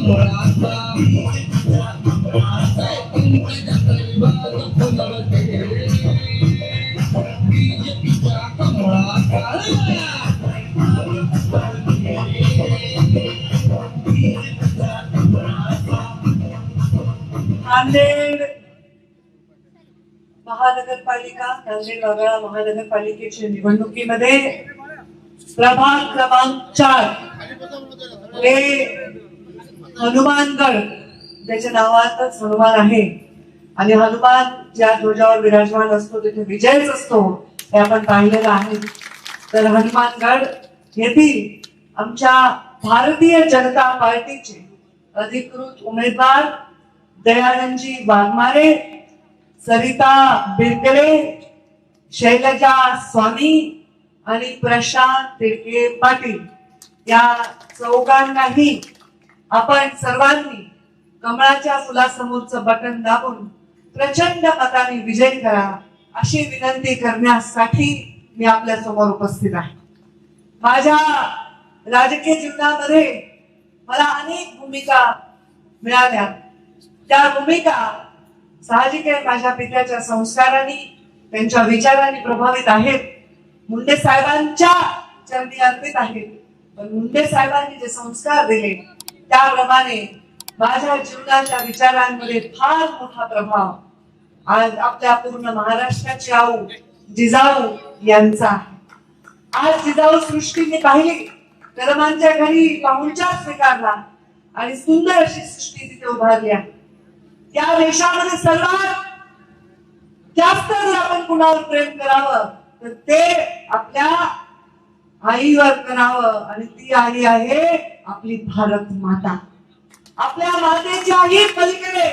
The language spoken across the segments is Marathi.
नांदेड महानगरपालिका, नांदेड वगळा महानगरपालिकेच्या निवडणुकीमध्ये प्रभाग क्रमांक 4 हे हनुमानगड, त्याच्या नावातच हनुमान आहे आणि हनुमान ज्या ध्वजावर विराजमान असतो तिथे विजयच असतो हे आपण पाहिलेलं आहे. तर हनुमानगड येथील आमच्या भारतीय जनता पार्टीचे अधिकृत उमेदवार दयानंदजी वाघमारे, सरिता बिरकले, शैलजा स्वामी आणि प्रशांत तिरके पाटील या चौघांनाही आपण सर्वांनी कमळाच्या फुलासमोरचं बटन दाबून प्रचंड मताने विजय करा अशी विनंती करण्यासाठी मी आपल्या समोर उपस्थित आहे. माझ्या राजकीय जीवनामध्ये मला अनेक भूमिका मिळाल्या. त्या भूमिका साहजिक आहे माझ्या पित्याच्या संस्कारांनी, त्यांच्या विचारांनी प्रभावित आहेत. मुंडे साहेबांच्या चरणी अर्पित आहेत. पण मुंडे साहेबांनी जे संस्कार दिले त्याप्रमाणे माझ्या जीवनाच्या विचारांमध्ये फार मोठा प्रभाव आज आपल्या पूर्ण महाराष्ट्राची आऊ जिजाऊ यांचा आहे. आज जिजाऊ सृष्टीने पाहिली, कदमांच्या घरी पाहुणचार स्वीकारला आणि सुंदर अशी सृष्टी तिथे उभारली आहे. या देशामध्ये सर्वात जास्त जर आपण कुणावर प्रेम करावं तर ते आपल्या आईवर करावं आणि ती आई आहे आपली भारत माता. आपल्या मातेच्याही पलीकडे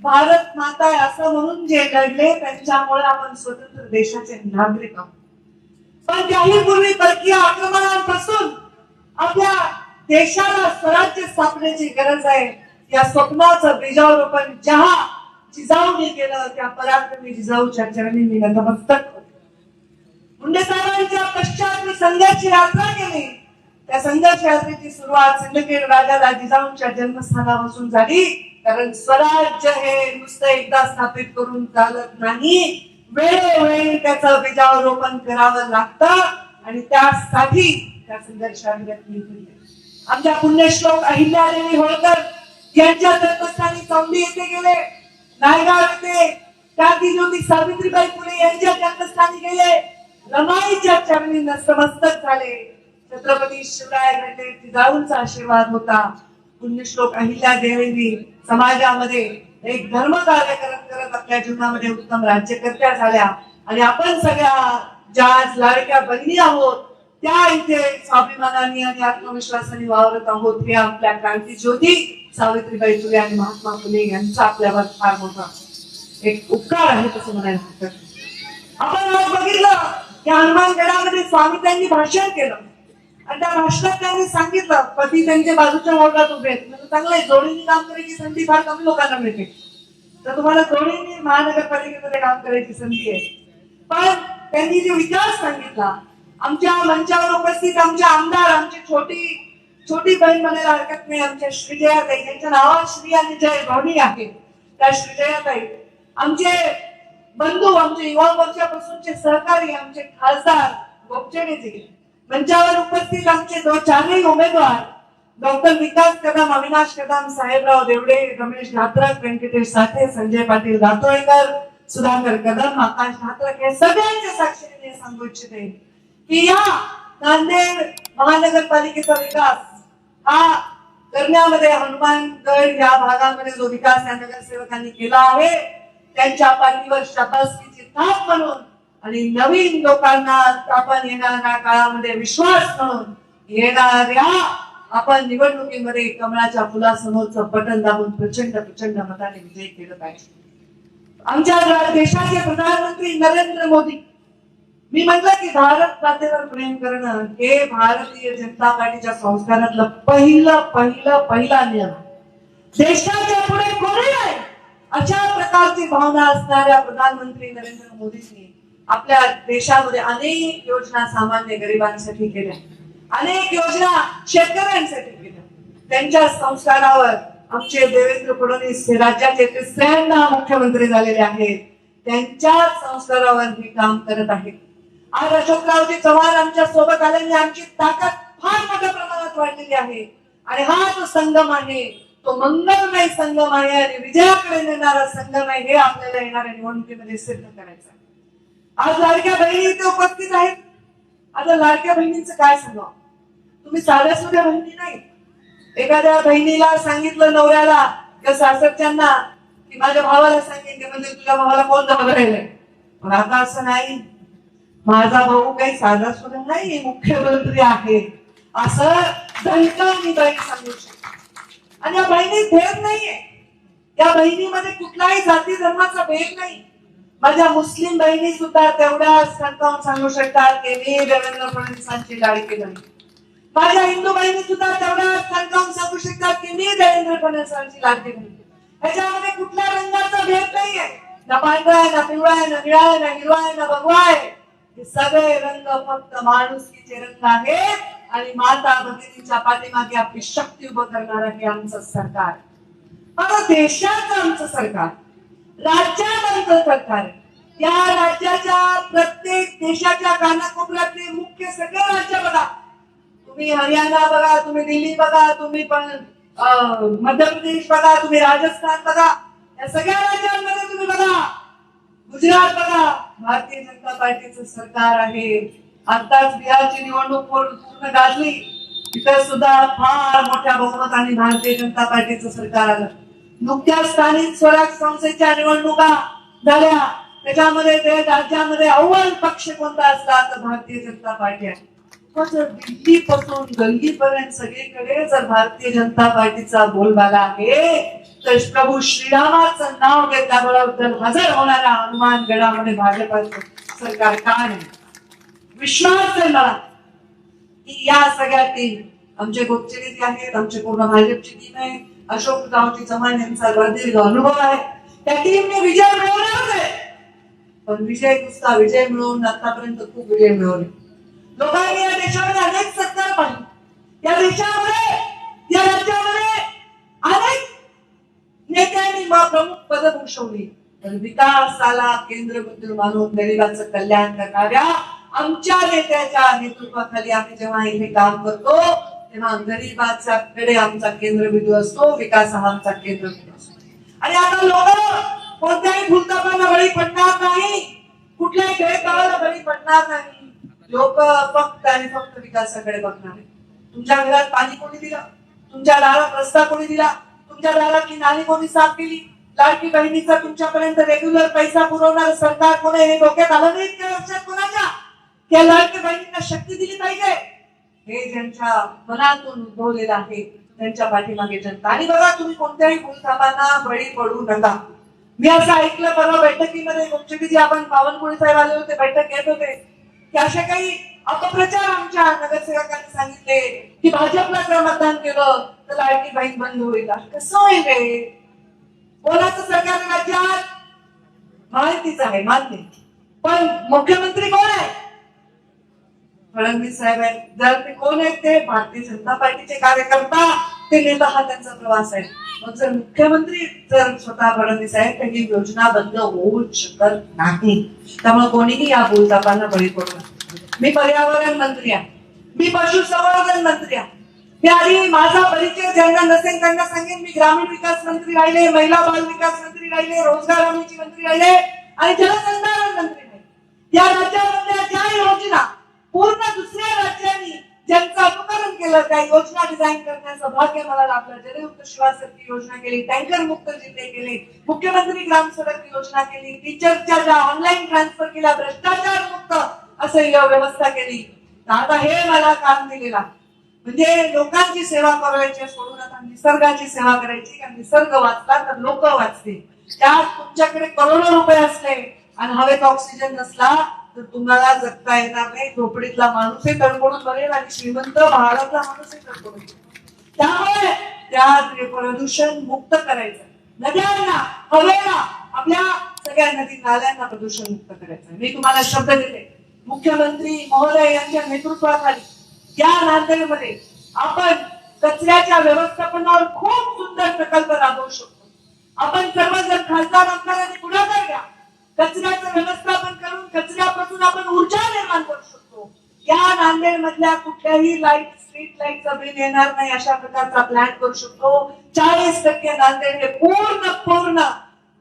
भारत माता असं म्हणून जे घडले त्यांच्यामुळे आपण स्वतंत्र देशाचे नागरिक आहोत. पण त्याही पूर्वी परकीय आक्रमणापासून आपल्या देशाला स्वराज्य स्थापनेची गरज आहे. या स्वप्नाचं बीजारोपण ज्या जिजाऊने केलं त्या पराक्रमी जिजाऊच्या चरणी मी नतमस्तक होते. मुंडे साहेबांच्या पश्चात मी संघर्ष यात्रा केली. त्या संघर्ष यात्रेची सुरुवात सिंदखेड राजाला जिजाऊंच्या जन्मस्थानापासून झाली. कारण स्वराज्य हे नुसतं एकदा स्थापित करून चालत नाही, वेळोवेळी त्याचं बीजारोपण करावं लागतं आणि त्यासाठी त्या संघर्ष यात्रेत मी केली. आमच्या पुण्यश्लोक अहिल्यादेवी होळकर यांच्या जन्मस्थानी चौंडी येथे गेले, नायगाव येथे क्रांतिज्योती सावित्रीबाई फुले यांच्या जन्मस्थानी गेले, रमाईच्या चरणी नतमस्तक झाले. छत्रपती शिवरायांकडे जिजाऊंचा आशीर्वाद होता. पुण्यश्लोक अहिल्यादेवी समाजामध्ये एक धर्म कार्य करत करत आपल्या जीवनामध्ये उत्तम राज्यकर्त्या झाल्या आणि आपण सगळ्या ज्या लाडक्या बहिणी आहोत त्या इथे स्वाभिमानाने आणि आत्मविश्वासाने वावरत आहोत. हे आपल्या क्रांतिज्योती सावित्रीबाई फुले आणि महात्मा फुले यांचा आपल्यावर फार मोठा एक उपकार आहे तसं म्हणायला हरकत नाही. आपण आज बघितलं की हनुमानगडामध्ये स्वामी त्यांनी भाषण केलं आणि त्या भाषणात त्यांनी सांगितलं, पती त्यांच्या बाजूच्या मोठात उभे आहेत. म्हणजे चांगलं आहे, जोडीने काम करायची संधी फार कमी लोकांना मिळते. तर तुम्हाला जोडीने महानगरपालिकेमध्ये काम करायची संधी आहे. पण त्यांनी जे विचार सांगितला, आमच्या मंचावर उपस्थित आमचे आमदार, आमची छोटी बहीण म्हणायला हरकत नाही, आमच्या श्रीजयाताई, त्यांच्या नावात श्री आणि जय दोन्ही आहे, त्या श्रीजयाताई, आमचे बंधू, आमचे युवा मोर्चापासूनचे सहकारी, आमचे खासदार गोपचेनेजी, मंचावर उपस्थित आमचे चारही उमेदवार डॉक्टर विकास कदम, अविनाश कदम, साहेबराव देवडे, रमेश धात्रक, व्यंकटेश साठे, संजय पाटील दातोळेकर, सुधाकर कदम, आकाश धात्रक हे सगळ्यांच्या साक्षीने सांगू इच्छिते की या नांदेड महानगरपालिकेचा विकास हा करण्यामध्ये हनुमानगड या भागामध्ये जो विकास या नगरसेवकांनी केला आहे त्यांच्या पाठीवर शाबासकीची थाप म्हणून आणि नवीन लोकांना आपण येणाऱ्या काळामध्ये विश्वास म्हणून येणाऱ्या आपण निवडणुकीमध्ये कमळाच्या फुलासमोरचं बटन दाबून प्रचंड मताने विजय केलं पाहिजे. आमच्या देशाचे प्रधानमंत्री नरेंद्र मोदी, मी म्हटलं की भारत मातेवर प्रेम करणं हे भारतीय जनता पार्टीच्या संस्कारातलं पहिला नियम. देशाच्या पुढे कोणी नाही अशा प्रकारची भावना असणाऱ्या प्रधानमंत्री नरेंद्र मोदींनी आपल्या देशामध्ये अनेक योजना सामान्य गरिबांसाठी केल्या, अनेक योजना शेतकऱ्यांसाठी केल्या. त्यांच्या संस्कारावर आमचे देवेंद्र फडणवीस हे राज्याचे तिसऱ्यांदा मुख्यमंत्री झालेले आहेत, त्यांच्या संस्कारावर हे काम करत आहेत. आज अशोकरावजी चव्हाण आमच्या सोबत आल्याने आमची ताकद फार मोठ्या प्रमाणात वाढलेली आहे. आणि हा जो संगम आहे तो मंगलमय संगम आहे आणि विजयाकडे नेणारा संगम आहे, हे आपल्याला येणाऱ्या निवडणुकीमध्ये सिद्ध करायचं आहे. आज लाडक्या बहिणी इथे उपस्थित आहेत. आता लाडक्या बहिणींचं काय सांगावं, तुम्ही साध्या सुध्या बहिणी नाही. एखाद्या बहिणीला सांगितलं नवऱ्याला किंवा सासरच्यांना की माझ्या भावाला सांगेन ते म्हणजे तुझ्या भावाला कोण घाबरायलंय. पण आता असं नाही, माझा भाऊ काही साधा सुद्धा नाही, मुख्यमंत्री आहे असं धनकानी बहीण सांगू शकते. आणि या बहिणीत भेद नाहीये, या बहिणीमध्ये कुठलाही जाती धर्माचा भेद नाही. माझ्या मुस्लिम बहिणी सुद्धा तेवढ्याच ठणकावून सांगू शकतात की मी देवेंद्र फडणवीसांची लाडकी बहीण. माझ्या हिंदू बहिणी सुद्धा तेवढ्याच ठणकावून सांगू शकतात की मी देवेंद्र फडणवीसांची लाडकी बहीण. ह्याच्यामध्ये कुठल्या रंगाचा भेद नाहीये, ना पांढरा आहे, ना पिवळा आहे, ना निळा आहे, ना हिरवा आहे, ना भगवा आहे. हे सगळे रंग फक्त माणुसकीचे रंग आहेत. आणि माता भगिनींच्या पाठीमागे आपली शक्ती उभं करणार आहे आमचं सरकार. आता देशाचं आमचं सरकार, राज्यात आमचं सरकार, या राज्याच्या प्रत्येक देशाच्या कानाकोपऱ्यातले मुख्य सगळे राज्य बघा. तुम्ही हरियाणा बघा, तुम्ही दिल्ली बघा, तुम्ही पण मध्य प्रदेश बघा, तुम्ही राजस्थान बघा, या सगळ्या राज्यांमध्ये तुम्ही बघा, गुजरात बघा, भारतीय जनता पार्टीचं सरकार आहे. आताच बिहारची निवडणूक पूर्ण गाजली, तिथे सुद्धा फार मोठ्या बहुमताने भारतीय जनता पार्टीचं सरकार आलं. नुकत्याच स्थानिक स्वराज्य संस्थेच्या निवडणुका झाल्या, त्याच्यामध्ये ते राज्यामध्ये अव्वल पक्ष कोणता असला तर भारतीय जनता पार्टी आहे. जर दिल्ली पासून गल्लीपर्यंत सगळीकडे जर भारतीय जनता पार्टीचा बोलबाला आहे, तर प्रभू श्रीरामाचं नाव घेतल्याबरोबर हजर होणाऱ्या हनुमानगडामध्ये भाजपाचं सरकार का नाही. विश्वास आहे मला की या सगळ्या टीम, आमचे गोपचेजी आहेत, आमचे पूर्ण भाजपची टीम आहे, अशोकरावजी चव्हाण यांचा दीर्घ अनुभव आहे, त्या टीमने विजय मिळवणारच आहे. पण विजय नुसता विजय मिळवून आतापर्यंत खूप विजय मिळवले. लोकांनी या देशामध्ये अनेक सरकार पाहिली, या देशामध्ये या राज्यामध्ये अनेक नेत्यांनी प्रमुख पद भूषवली. पण विकासाला केंद्रबिंदू मानून गरिबांचं कल्याण करणाऱ्या आमच्या नेत्याच्या नेतृत्वाखाली आम्ही जेव्हा इथे काम करतो तेव्हा गरिबाच्या कडे आमचा केंद्रबिंदू असतो, विकास हा आमचा केंद्रबिंदू असतो. आणि आता लोक कोणत्याही भूलथापांना बळी पडणार नाही, कुठल्याही भेदभावाला बळी पडणार नाही. लोक फक्त आणि फक्त विकासाकडे बघणार आहे. तुमच्या घरात पाणी कोणी दिलं, तुमच्या दारात रस्ता कोणी दिला, तुमच्या दारातली नाली कोणी साफ केली, लाडकी बहिणीचा तुमच्यापर्यंत रेग्युलर पैसा पुरवणार सरकार कोणी, हे डोक्यात आलं नाही इतक्या वर्षात कोणाच्या. त्या लाडक्या बहिणींना शक्ती दिली पाहिजे, हे ज्यांच्या मनातून उद्भवलेलं आहे त्यांच्या पाठीमागे जनता. आणि बघा, तुम्ही कोणत्याही भूलथापांना बळी पडू नका. मी असं ऐकलं परवा बैठकीमध्ये, गोपचेजी आपण बावनकुळे साहेब आले होते, बैठक घेत होते, की अशा काही अपप्रचार आमच्या नगरसेवकांनी सांगितले की भाजपला जर मतदान केलं तर लाडकी बहीण बंद होईल. कसं होईल रे? कोणाचं सरकार राज्यात? माहितीच आहे, मान्य. पण मुख्यमंत्री कोण आहे? फडणवीस साहेब आहेत. जर ते कोण आहेत? ते भारतीय जनता पार्टीचे कार्यकर्ता, ते नेता, हा त्यांचा प्रवास आहे. मग जर मुख्यमंत्री जर स्वतः फडणवीस आहेत तर ही योजना बंद होऊच शकत नाही. त्यामुळे कोणीही या भूलथापांना बळी पडू नये. मी पर्यावरण मंत्री आहे, मी पशुसंवर्धन मंत्री आहे. मी आधी माझा परिचय ज्यांना नसेल त्यांना सांगेन, मी ग्रामीण विकास मंत्री राहिले, महिला बाल विकास मंत्री राहिले, रोजगार हमीची मंत्री राहिले आणि जलसंधारण मंत्री राहिले. या राज्यामधल्या ज्या योजना पूर्ण दुसऱ्या राज्यांनी ज्यांचं अनुकरण केलं, त्या योजना डिझाईन करण्याचं भाग्य मला लाभलं. जलयुक्त शिवासारखी योजना केली, टँकर मुक्त जिल्हे केले, मुख्यमंत्री ग्राम सडक योजना केली, टीचरच्या ज्या ऑनलाईन ट्रान्सफर केल्या, भ्रष्टाचार मुक्त असं व्यवस्था केली. आता हे मला काम दिलेला म्हणजे लोकांची सेवा करायची सोडून आता निसर्गाची सेवा करायची. कारण निसर्ग वाचला तर लोक वाचतील. त्यात तुमच्याकडे करोडो रुपये असले आणि हवेत ऑक्सिजन नसला तर तुम्हाला जगता येणार नाही. झोपडीतला माणूसही तडफडून मरेल आणि श्रीमंत भारतला माणूसही तडफडून. त्यामुळे त्या प्रदूषण मुक्त करायचं, नद्यांना, हवेला, आपल्या सगळ्या नदी नाल्यांना प्रदूषण मुक्त करायचं. मी तुम्हाला शब्द देते, मुख्यमंत्री महोदय यांच्या नेतृत्वाखाली या नांदेडमध्ये आपण कचऱ्याच्या व्यवस्थापनावर खूप सुंदर प्रकल्प आपण सर्वजण खासदार आमदारांनी पुढाकार घ्या. कचऱ्याचं व्यवस्थापन करून कचऱ्यापासून आपण ऊर्जा निर्माण करू शकतो. या नांदेड मधल्या कुठल्याही लाईट स्ट्रीट लाईटचं बिल येणार नाही अशा प्रकारचा प्लॅन करू शकतो. 40% नांदेड हे पूर्ण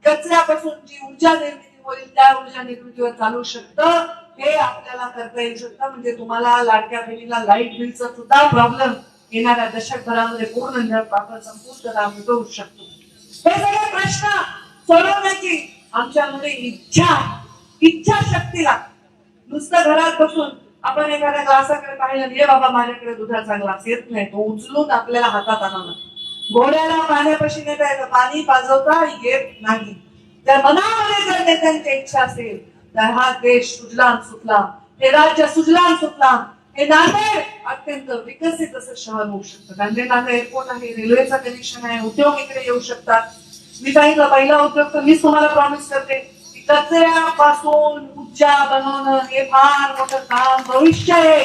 कचऱ्यापासून जी ऊर्जा निर्मिती होईल त्या ऊर्जा निर्मितीवर चालू शकतं. हे आपल्याला करता येऊ शकतं. म्हणजे तुम्हाला लाडक्या बहिणीला लाईट बिलचा सुद्धा प्रॉब्लेम येणाऱ्या दशकभरामध्ये पूर्ण आपण संपूर्ण मिटवू शकतो. हे सगळे प्रश्न सोडवण्याची आमच्यामध्ये इच्छा शक्ती लागते. नुसतं घरात बसून आपण एखाद्या ग्लासाकडे पाहिलं, हे बाबा माझ्याकडे दुधाचा ग्लास येत नाही, तो उचलून आपल्याला हातात आणावा. घोड्याला पाण्यापाशी नेता येतं, पाणी पाजवता येत नाही. तर मनामध्ये जर नेत्यांची इच्छा असेल तर हा देश सुजलाम सुफलाम, हे राज्य सुजलाम सुफलाम, हे नांदेड अत्यंत विकसित असं शहर होऊ शकतं. नांदेड एअरपोर्ट आहे, रेल्वेचं कनेक्शन आहे, उद्योग इकडे येऊ शकतात. मी सांगितलं पहिला उद्योग तर मीच तुम्हाला प्रॉमिस करते की कचऱ्यापासून ऊर्जा बनवणं हे फार मोठं काम भविष्य आहे.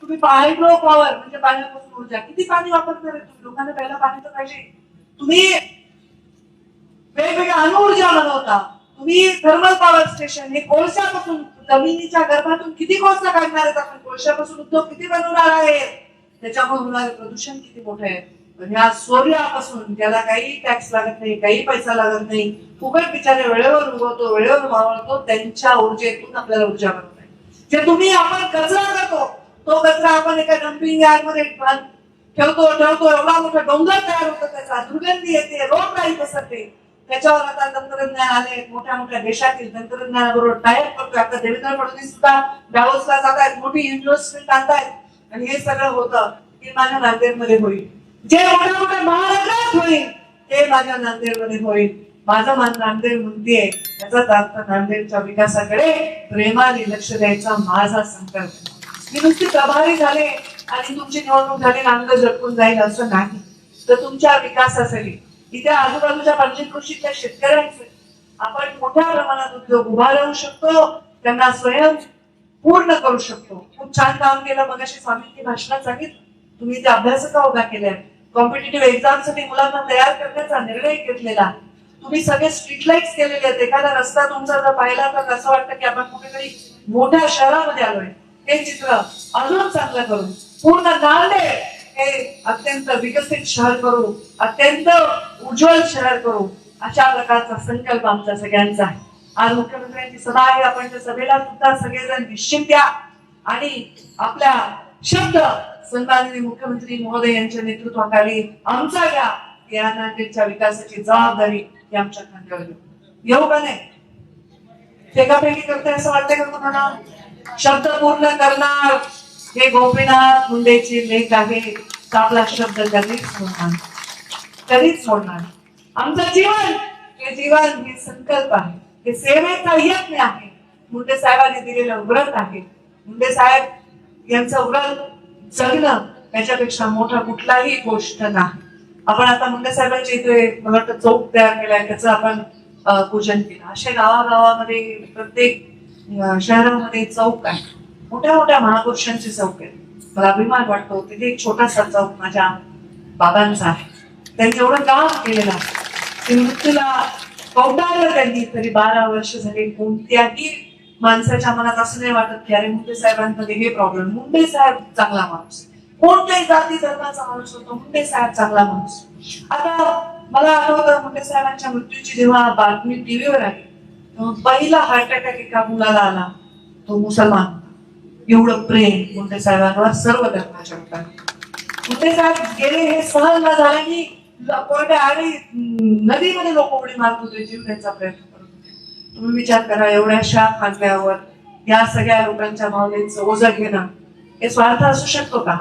तुम्ही हायड्रो पॉवर म्हणजे पाण्यापासून ऊर्जा, किती पाणी वापरणार आहे तुम्ही? लोकांना पहिला पाणी तर पाहिजे. तुम्ही वेगवेगळ्या अणुऊर्जा बनवता, तुम्ही थर्मल पॉवर स्टेशन, हे कोळशापासून जमिनीच्या गर्भातून किती कोळसा काढणार आहेत आपण? कोळशापासून उद्योग किती बनवणार आहेत? त्याच्यामुळे होणारे प्रदूषण किती मोठे आहे. ह्या सूर्यापासून ज्याला काही टॅक्स लागत नाही, काही पैसा लागत नाही, फुकट बिचारे वेळेवर उगवतो, वेळेवर मावळतो, त्यांच्या ऊर्जेतून आपल्याला ऊर्जा बनवता येईल. जे तुम्ही आपण कचरा करतो, तो कचरा आपण एका डम्पिंग यार्ड मध्ये ठेवतो, एवढा मोठा डोंगर तयार होतो, त्याचा दुर्गंधी येते, रोगराई पसरते. त्याच्यावर आता तंत्रज्ञान आले, मोठ्या देशातील तंत्रज्ञानाबरोबर टायप करतोय. आता देवेंद्र फडणवीस सुद्धा डावोसला जात आहेत, मोठी इन्व्हेस्टमेंट आणतायत, आणि हे सगळं होतं की माझ्या नांदेडमध्ये होईल. जे मोठ्या महानगरात होईल ते माझ्या नांदेडमध्ये होईल. माझं नांदेड म्हणतीये, याचाच अर्थ नांदेडच्या विकासाकडे प्रेमाने लक्ष द्यायचा माझा संकल्प. मी नुसती प्रभारी झाले आणि तुमची निवडणूक झाली नांदेड झटकून जाईल असं नाही. तर तुमच्या विकासासाठी इथे आजूबाजूच्या पंचक्रोशीतल्या शेतकऱ्यांचे आपण मोठ्या प्रमाणात उद्योग उभा राहू शकतो, त्यांना स्वयं पूर्ण करू शकतो. खूप छान काम केलं. मगाशी स्वामींनी भाषणात सांगितलं, तुम्ही ते अभ्यास का उभा केलाय, कॉम्पिटेटिव्ह एक्झाम साठी मुलांना तयार करण्याचा निर्णय घेतलेला, तुम्ही सगळे स्ट्रीट लाईट्स केलेले आहेत. एखादा रस्ता तुमचा जर पाहिला तर असं वाटतं की आपण कुठेतरी मोठ्या शहरामध्ये आलोय. हे चित्र अजून चांगलं करू, पूर्ण नांदेड हे अत्यंत विकसित शहर करू, अत्यंत उज्ज्वल शहर करू, अशा प्रकारचा संकल्प आमचा सगळ्यांचा आहे. आज मुख्यमंत्र्यांची सभा आहे, आपण त्या सभेला सुद्धा सगळेजण निश्चित द्या आणि आपल्या शब्द सन्माननीय मुख्यमंत्री महोदय यांच्या नेतृत्वाखाली आमचा घ्या. या नांदेडच्या विकासाची जबाबदारी ही आमच्या खांद्यावर घेऊ. येऊ का नाही? फेकाफेकी करताय असं वाटतंय का तुम्हाला? शब्द पूर्ण करणार हे गोपीनाथ मुंडेची लेख आहे. आपला शब्द कधीच सोडणार. आमचं जीवन हे संकल्प आहे, हे सेवेचा यज्ञ आहे. मुंडे साहेबांनी दिलेलं व्रत आहे. मुंडे साहेब यांचं व्रत जगणं याच्यापेक्षा मोठा कुठलाही गोष्ट नाही. आपण आता मुंडे साहेबांच्या इथे मला वाटतं चौक तयार केलाय, त्याचं आपण पूजन केलं. असे गावागावामध्ये प्रत्येक शहरामध्ये चौक आहे, मोठ्या महापुरुषांचे चौक आहेत. मला अभिमान वाटतो. तिथे एक छोटासा चौक माझ्या बाबांचा आहे. त्यांनी एवढं काम केलेलं आहे. मृत्यूला कौटाळलं त्यांनी, तरी 12 वर्ष झाली. कोणत्याही माणसाच्या मनात असं नाही वाटत की अरे मुंडे साहेबांमध्ये हे प्रॉब्लेम. मुंडे साहेब चांगला माणूस, कोणत्याही जाती धर्माचा माणूस होतो, मुंडे साहेब चांगला माणूस. आता मला आठवतं मुंडे साहेबांच्या मृत्यूची जेव्हा बातमी टीव्हीवर आली, पहिला हार्ट अटॅक एका मुलाला आला, तो मुसलमान. एवढं प्रेम मुंडे साहेबांवर सर्व धर्माच्या लोकांनी. मुंडे साहेब गेले हे सहन न झाल्याने आणि नदीमध्ये लोक उडी मारत होते, जीव त्यांचा प्रयत्न करत होते. तुम्ही विचार करा, एवढ्याशा खांद्यावर या सगळ्या लोकांच्या भावनेचं ओझं घेणं हे स्वार्थ असू शकतो का?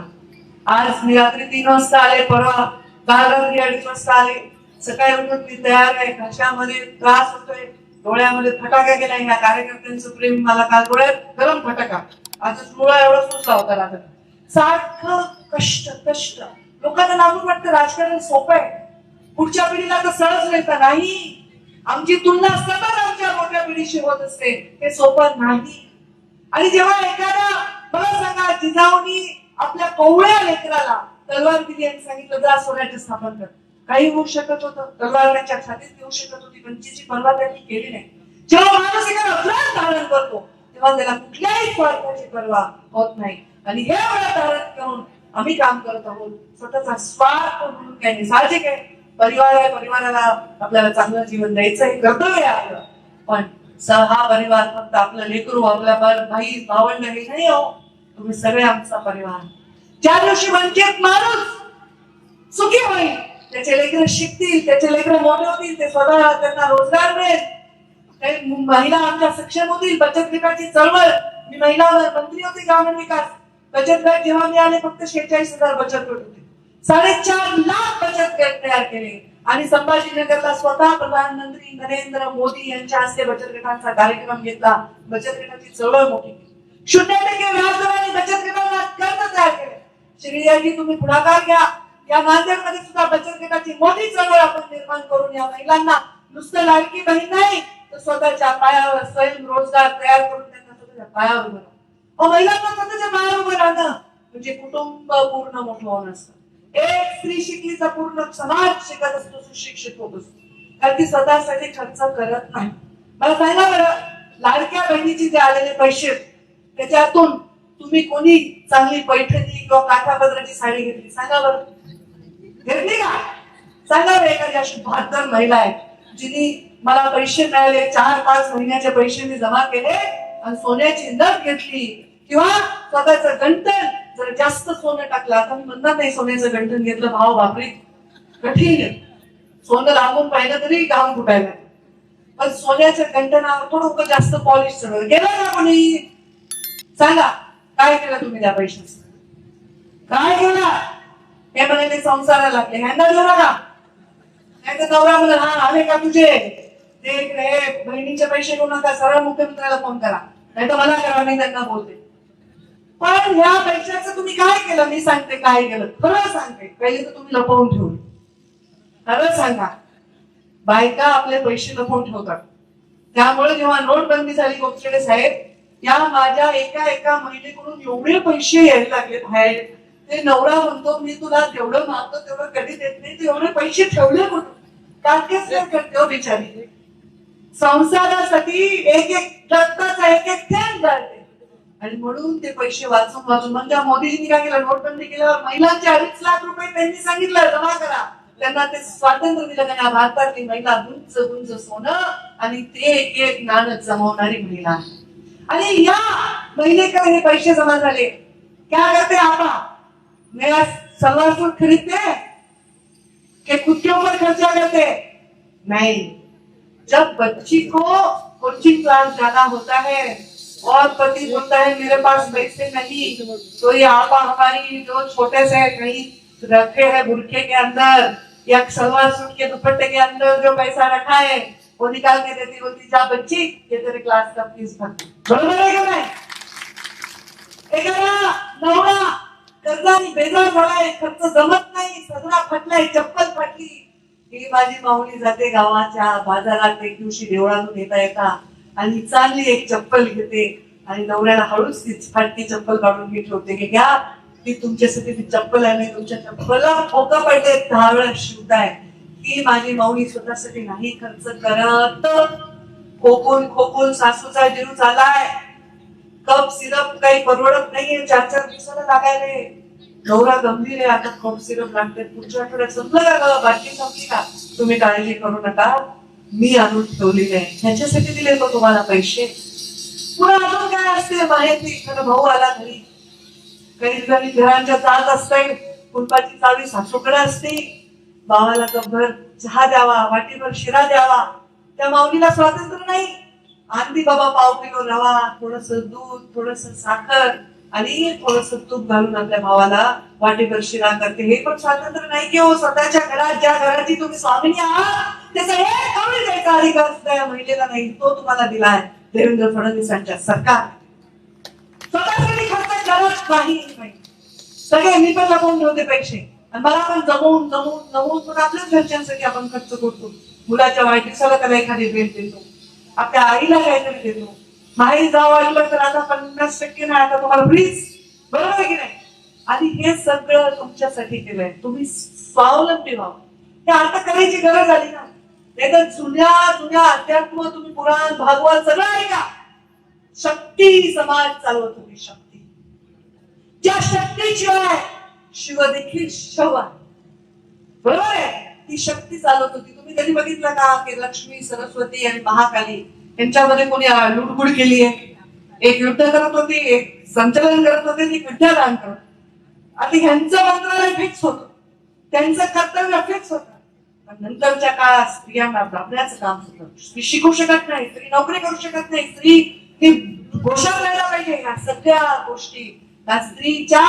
आज मी रात्री 3 वाजता आले, परवा काल रात्री 2:30 वाजता आले. सकाळी उठून मी तयार आहे, घशामध्ये त्रास होतोय, डोळ्यामध्ये फटाका गेला. ह्या कार्यकर्त्यांचं प्रेम मला काल डोळ्यात गरम फटाका, आज डोळा एवढा सुचला होता रात्री. सारखं कष्ट लोकांना लागून वाटतं राजकारण सोपं आहे, पुढच्या पिढीला तर सहज मिळतं. नाही, आमची तुलना सतत आमच्या मोठ्या पिढीशी होत असते. हे सोपं नाही. आणि जेव्हा एखाद्या मला सांगा जिजाऊनी आपल्या कोवळ्या लेकराला तलवार दिली आणि सांगितलं जा स्वराज्य स्थापन कर, काही होऊ शकत होतं, तलवार त्यांच्या छातीत येऊ शकत होती, पण तिची परवा त्यांनी केली नाही. जेव्हा माणूस एका व्रत धारण करतो तेव्हा त्याला कुठल्याही स्वार्थाची पर्वा होत नाही. आणि हे व्रत धारण करून आम्ही काम करत आहोत. स्वतःचा स्वार्थ म्हणून काही नाही. साहजिक आहे, परिवार आहे, परिवाराला आपल्याला चांगलं जीवन द्यायचं हे कर्तव्य आहे आपलं. पण हा परिवार फक्त आपलं लेकरू, आपला भाई भावंड हे नाही हो. तुम्ही सगळे आमचा परिवार. ज्या दिवशी वंचित माणूस सुखी होईल, त्याचे लेकरं शिकतील, त्याचे लेकरं मोठे होतील, ते स्वतः त्यांना रोजगार मिळेल, महिला आमच्या सक्षम होतील. बचत गटाची चळवळ, मी महिला मंत्री होते ग्रामीण विकास. बचत गट जेव्हा मी आले फक्त 46,000 बचत गट होते. 4.5 लाख बचत गट तयार केले आणि संभाजीनगरला स्वतः प्रधानमंत्री नरेंद्र मोदी यांच्या हस्ते बचत गटांचा कार्यक्रम घेतला. बचत गटाची चळवळ मोठी केली. 0% व्याजदराने बचत गटांना कर्ज तयार केले. श्रीयाजी तुम्ही पुढाकार घ्या. या नांदेडमध्ये सुद्धा बचत गटाची मोठी चळवळ आपण निर्माण करून या महिलांना नुसतं लाडकी बहीण नाही तर स्वतःच्या पायावर स्वयंरोजगार तयार करून त्यांना स्वतःच्या पायावर उभं राहणं. महिलांना स्वतःच्या पायावर उभं राहणं म्हणजे कुटुंब पूर्ण मोठं होणं असतं. एक स्त्री शिकली तर पूर्ण समाज शिकत असतो, सुशिक्षित होत असतो. कारण ती स्वतःसाठी खर्च करत नाही. मला सांगा बरं, लाडक्या बहिणीचे जे आलेले पैसे त्याच्यातून तुम्ही कोणी चांगली पैठणी किंवा काठापदराची साडी घेतली? सांगा बरं, घेतली का? सांगा बरं एखादी अशी बहादर महिला आहे जिने मला पैसे मिळाले, 4-5 महिन्याचे पैसे मी जमा केले आणि सोन्याची नथ घेतली किंवा स्वतःचं गंठण जर जास्त सोनं टाकलं. आता मी म्हणणार नाही सोन्याचं गंठण घेतलं, भाव बापरी कठीण आहे. सोनं लागून पाहिलं तरी घाम फुटायला. पण सोन्याच्या गंठणावर थोडं जास्त पॉलिश सगळं गेलं ना कोणी? सांगा काय केलं तुम्ही त्या पैशाचं? काय केलं? हे म्हणाले संसाराला लागले, ह्यांना देऊ नका. नाही तर नवरा म्हणा, हा आले का तुझे ते बहिणीचे पैसे घेऊ नका, सरळ मुख्यमंत्र्याला फोन करा, नाही तर मला करा, मी त्यांना बोलते. पण ह्या पैशाचं तुम्ही काय केलं? मी सांगते काय केलं, खरं सांगते. पहिले तर तुम्ही लपवून ठेवले. खरं सांगा, बायका आपले पैसे लपवून ठेवतात. त्यामुळे जेव्हा नोटबंदी झाली गोपचडे साहेब, या माझ्या एका महिलेकडून एवढे पैसे यायला लागले बाहेर. ते नवरा म्हणतो मी तुला तेवढं मागतो तेवढं कधी देत नाही, ते एवढे पैसे ठेवले म्हणून काटकेच करते बिचारी. संसारासाठी एक रक्ताचा एक थेंब जाते आणि म्हणून ते पैसे वाचून म्हणजे मोदीजींनी काय केलं, नोटबंदी केल्यावर महिलांचे 2.5 लाख रुपये त्यांनी सांगितलं जमा करा. त्यांना ते स्वातंत्र्य दिलं. त्यांना भारतातली महिला गुंज सोनं आणि ते एक नाणं जमवणारी महिला. आणि या महिलेकडे हे पैसे जमा झाले. क्या करते आपा? मेरा सलवार सूट खरीदते कि खुद के ऊपर खर्चा करते? नहीं. जब बच्ची को कोचिंग क्लास जाना होता है और पति बोलता है मेरे पास पैसे नहीं, तो ये आपा हमारी जो छोटे से कहीं रखे हैं बुरखे के अंदर या सलवार सूट के दुपट्टे के अंदर जो पैसा रखा है वो निकाल के देती, बोलती जा बच्ची ये तेरे क्लास का फीस भर. बरोबर आहे का नाही? एखादा नवरा कर्जाने बेजार झालाय, खर्च जमत नाही, सदरा फटलाय, चप्पल फाटली, ही माझी माऊली जाते गावाच्या बाजारात एक दिवशी देवळातून येता आणि चालली एक चप्पल घेते आणि नवऱ्याला हळूच ती फाटकी चप्पल काढून मी ठेवते की घ्या, ती तुमच्यासाठी ती चप्पल आहे, तुमच्या चप्पलला ठोका पडले 10 वेळा शिवताय. ही माझी माऊली स्वतःसाठी नाही खर्च करत. खोकून सासूचा जीव चालाय. कप सिरप काही परवडत नाहीये, 4-4 दिवसाला लागायले. नवरा गंभीर आहे, आता कप सिरप लागते, पुढच्या आठवड्यात संपलं का, बाटली संपली का? तुम्ही काळजी करू नका, मी आणून ठेवलेले आहे. ह्याच्यासाठी दिले तो तुम्हाला पैसे. पुन्हा अजून काय असते माहिती? एखादा भाऊ आला घरी, काही जणी घरांच्या चालत असते, कुलपाची चावी सासूकडे असते, भावाला कपभर चहा द्यावा, वाटीभर शिरा द्यावा. त्या माऊलीला स्वातंत्र्य नाही. आणली बाबा पाव किलो रवा, थोडस दूध, थोडस साखर आणि थोडस तूप घालून आपल्या भावाला वाटीभर शिरा करते. हे पण स्वातंत्र्य नाही की हो? स्वतःच्या घरात ज्या घराची तुम्ही स्वामिनी आहात त्याचा एक कवडी द्यायचा अधिकार सुद्धा या महिलेला नाही. तो तुम्हाला दिलाय देवेंद्र फडणवीसांच्या सरकार. स्वतःसाठी खर्च करत नाही. सगळे मी पण लपवून ठेवते पैसे आणि मला पण जमवून पण आपल्याच घरच्यांसाठी आपण खर्च करतो. मुलाच्या वाढदिवसाला त्याला एखादी भेट देतो, आपल्या आईला काहीतरी देतो. माहेरी जावं वाटलं तर आता 50% नाही, आता तुम्हाला फ्रीज. बरोबर आहे की नाही? आणि हे सगळं तुमच्यासाठी केलंय, तुम्ही स्वावलंबी व्हावं. हे आता करायची गरज आली ना. नाही तर जुन्या जुन्या अध्यात्म तुम्ही पुराण भागवत सगळं ऐका. शक्ती समाज चालवत होती. शक्ती, ज्या शक्तीशिवाय शिव देखील शव आहे. बरोबर आहे. ती शक्ती चालवत होती. तुम्ही कधी बघितलं का की लक्ष्मी, सरस्वती आणि महाकाली यांच्यामध्ये कोणी लुडबुड केली आहे? एक युद्ध करत होती, एक संचलन करत होते, ती विद्यादान करत. आता ह्यांचं मंत्रालय फिक्स होतं, त्यांचं कर्तव्य फिक्स होतं. पण नंतरच्या काळात स्त्रियांना दाबण्याचं काम होतं. स्त्री शिकू शकत नाही, स्त्री नोकरी करू शकत नाही, स्त्री ती गोषा करायला पाहिजे. ह्या सगळ्या गोष्टी त्या स्त्रीच्या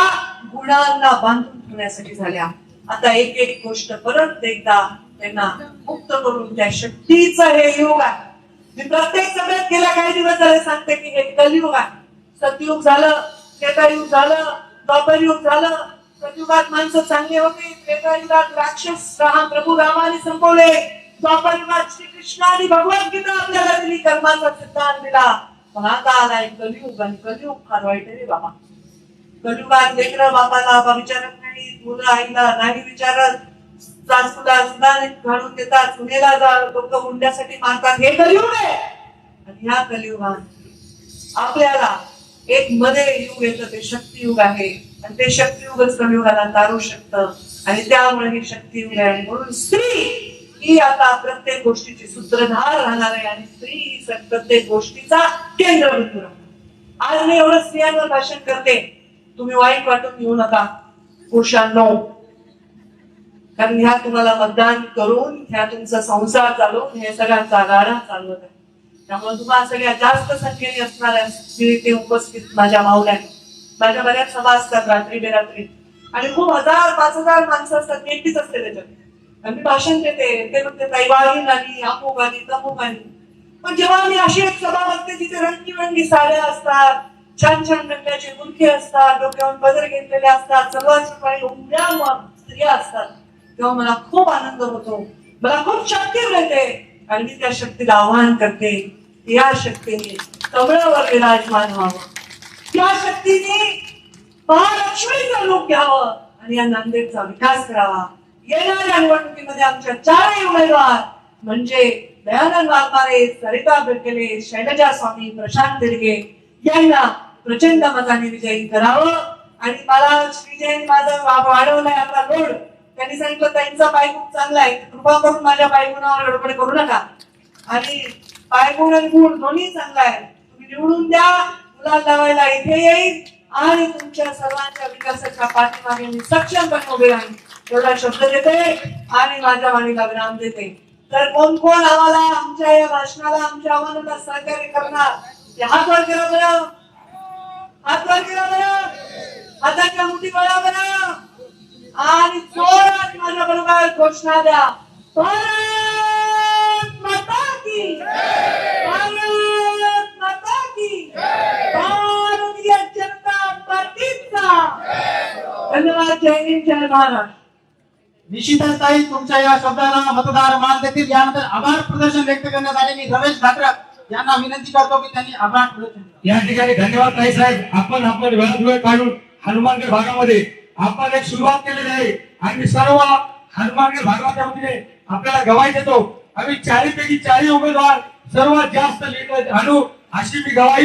गुणांना बांधून ठेवण्यासाठी झाल्या. आता एक एक गोष्ट परत एकदा त्यांना मुक्त करून त्या शक्तीचं हे युग आहे. मी प्रत्येक सभेत गेल्या काही दिवस झाले सांगते की हे कलियुग आहे. सतयुग झालं, त्रेतायुग झालं, द्वापर युग झालं. सतयुगात माणसं चांगली होती, त्रेतायुगात राक्षस प्रभू रामाने संपवले, द्वापर युगात श्रीकृष्णाने भगवद्गीता आपल्याला दिली, कर्माचा सिद्धांत दिला. पण आता आलाय कलियुग, आणि कलियुग फार वाईट आहे रे बाबा. कलियुगात लेकरं बापाला विचारत नाही, मुलं आईला नाही विचारत, सासूला सुद्धा घालून देतात, सुनेला लोक हुंड्यासाठी मारतात. हे कलियुग आहे. आणि ह्या कलियुगात आपल्याला एक मध्ये युग येतं, ते शक्तियुग आहे. आणि ते शक्तियुगच कलियुगाला तारू शकतं. आणि त्यामुळे हे शक्तियुग आहे. म्हणून स्त्री ही आता प्रत्येक गोष्टीची सूत्रधार राहणार आहे. आणि स्त्री ही प्रत्येक गोष्टीचा केंद्रबिंदू राहणार. आज मी एवढं स्त्रियांवर भाषण करते, तुम्ही वाईट वाटून घेऊ नका पुरुषांनो. कारण ह्या तुम्हाला मतदान करून, ह्या तुमचा संसार चालवून हे सगळ्यांचा गाडा चालवत आहे. त्यामुळे तुम्हाला सगळ्यात जास्त संख्येने असणाऱ्या स्त्री ते उपस्थित माझ्या माऊल्याने, माझ्या बऱ्याच सभा असतात रात्री बेरात्री, आणि खूप 1000 5000 माणसं असतात. एकटीच असते त्याच्यात. आणि मी भाषण देते, ते म्हणते ताई वाळी आली, अमुक आली, तमुक आली. पण जेव्हा मी अशी एक सभा बघते जिथे रंगीबेरंगी साड्या असतात, छान छान रंगाचे बुरखे असतात, डोक्यावर पदर घेतलेले असतात, सर्वांच्या उमद्या स्त्रिया असतात, तेव्हा मला खूप आनंद होतो, मला खूप शक्ती मिळते. आणि मी त्या शक्तीला आवाहन करते, या शक्तीने कमळावर विराजमान व्हावं, त्या शक्तीने महालक्ष्मीचं रूप घ्यावं आणि या नांदेडचा विकास करावा. येणाऱ्या निवडणुकीमध्ये आमच्या 4 उमेदवार म्हणजे दयानंद वाघमारे, सरिता बिरकेले, शैलजा स्वामी, प्रशांत दिडगे यांना प्रचंड मताने विजयी करावं. आणि मला श्रीजयंत माझं वाढवलाय आपला लोड. त्यांनी सांगितलं त्यांचा पायगुण चांगला आहे, कृपा करून माझ्या पायगुणावर गडबड करू नका. आणि पायगुण आणि गुण दोन्ही चांगला आहे. तुम्ही निवडून द्या, मुलाला लावायला इथे येईल आणि तुमच्या सर्वांच्या विकासाच्या पाठीमागे मी सक्षमपणे उभे राहीन, एवढा शब्द देते आणि माझ्या वाणीला विराम देते. तर कोण कोण आम्हाला आमच्या या भाषणाला, आमच्या आव्हानाला सहकार्य करणार ते हात वर करा बरं, हात वर करा बरं, हाताच्या मुठी बळा बरं, आणि जोरात माझ्या बरोबर घोषणा द्या, भारत माता की, भारत माता की, भारतीय जनता पार्टीचा. धन्यवाद. जय हिंद, जय महाराष्ट्र. निश्चितच ताई तुमच्या या शब्दाला मतदार मान देतील. यानंतर आभार प्रदर्शन व्यक्त करण्यासाठी मी रमेश ठाकरे यांना विनंती करतो की त्यांनी आभार प्रदर्शन. या ठिकाणी धन्यवाद ताई साहेब. आपण वेळ काढून हनुमानगड भागामध्ये आपण एक सुरुवात केलेली आहे आणि सर्व हनुमानगड भागाच्या वतीने आपल्याला गवाही देतो. आम्ही 4 पैकी 4 उमेदवार सर्वात जास्त लीड आणू अशी मी गवाही